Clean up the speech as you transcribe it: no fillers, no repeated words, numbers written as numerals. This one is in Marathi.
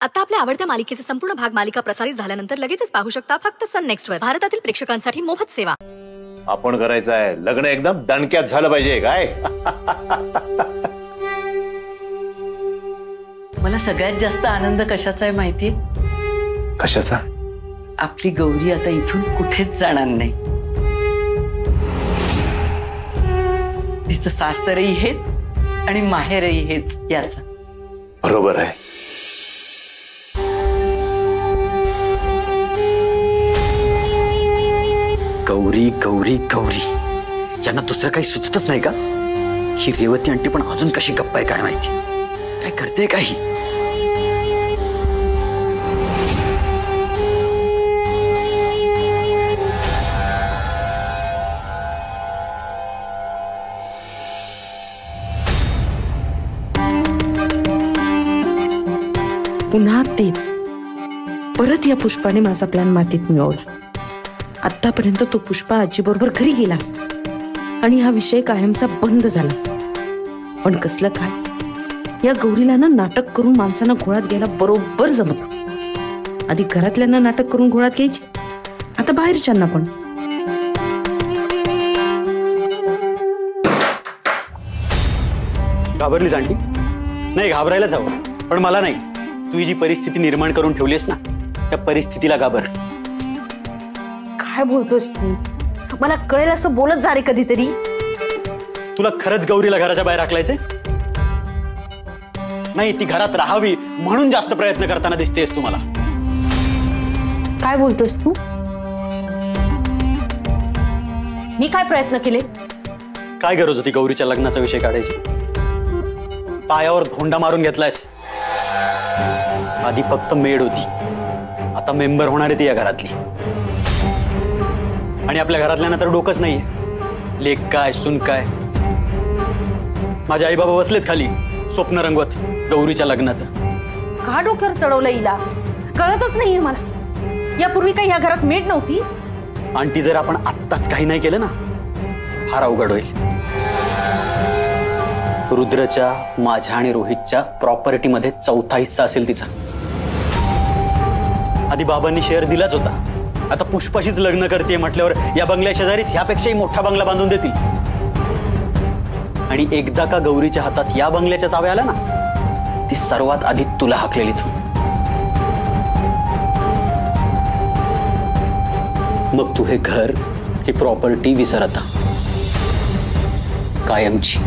आता आपल्या आवडत्या मालिकेचे संपूर्ण भाग मालिका प्रसारित झाल्यानंतर लगेचच पाहू शकता फक्त सन नेक्स्ट वर. भारतातील प्रेक्षकांसाठी मोफत सेवा. आपण करायचं आहे लग्न एकदम दणक्यात झालं पाहिजे काय? मला सगळ्यात जास्त आनंद कशाचा आहे माहिती? कशाचा? आपली गौरी आता इथून कुठेच जाणार नाही. तिचं सासरही हेच आणि माहेरही हेच याचं. बरोबर आहे. गौरी गौरी गौरी यांना दुसरं काही सुचतच नाही का? ही रेवती आंटी पण अजून कशी गप्प आहे काय माहिती? काय करते काही? पुन्हा तेच. परत या पुष्पाने माझा प्लॅन मातीत मिळवला. आतापर्यंत तो पुष्पा आजीबरोबर घरी गेला असता आणि हा विषय कायमचा बंद झाला असता. पण कसलं काय, या गौरीला ना नाटक करून माणसांना घोळात घ्यायला बरोबर जमत. आधी घरातल्यांना नाटक करून घोळात घ्यायची, आता बाहेरच्यांना पण. घाबरलीस आंटी? नाही, घाबरायलाच हवं, पण मला नाही. तू जी परिस्थिती निर्माण करून ठेवलीस ना, त्या परिस्थितीला घाबर. काय बोलतोस तू? मला कळेल असं बोलत जा रे कधीतरी. तुला खरंच गौरीला घराच्या बाहेर हाकलायचे नाही? ती घरात राहावी म्हणून जास्त प्रयत्न करताना दिसतेस तू मला. काय बोलतोस तू? मी काय प्रयत्न केले? काय गरज होती गौरीच्या लग्नाचा विषय काढायची? पायावर धोंडा मारून घेतलायस. आधी फक्त मेड होती, आता मेंबर होणार आहे ती या घरातली. आणि आपल्या घरातल्यांना तर डोकंच नाहीये. लेक काय सुन काय. माझे आई बाबा बसलेत खाली स्वप्न रंगवत गौरीच्या लग्नाचं. का डोक्यावर चढवलं हिला? कळतच नाहीये मला. यापूर्वी काही ह्या घरात मेड नव्हती. आंटी, जर आपण आत्ताच काही नाही केलं ना, फार अवघड होईल. रुद्रच्या, माझ्या आणि रोहितच्या प्रॉपर्टीमध्ये 4था हिस्सा असेल तिचा. आधी बाबांनी शेअर दिलाच होता. आता पुष्पाशीच लग्न करते म्हटल्यावर या बंगल्या शेजारीच ह्यापेक्षाही मोठा बंगला बांधून देतील. आणि एकदा का गौरीच्या हातात या बंगल्याच्या चाव्या आला ना, ती सर्वात आधी तुला हाकलेली तू. मग तू हे घर, ही प्रॉपर्टी विसर आता कायमची.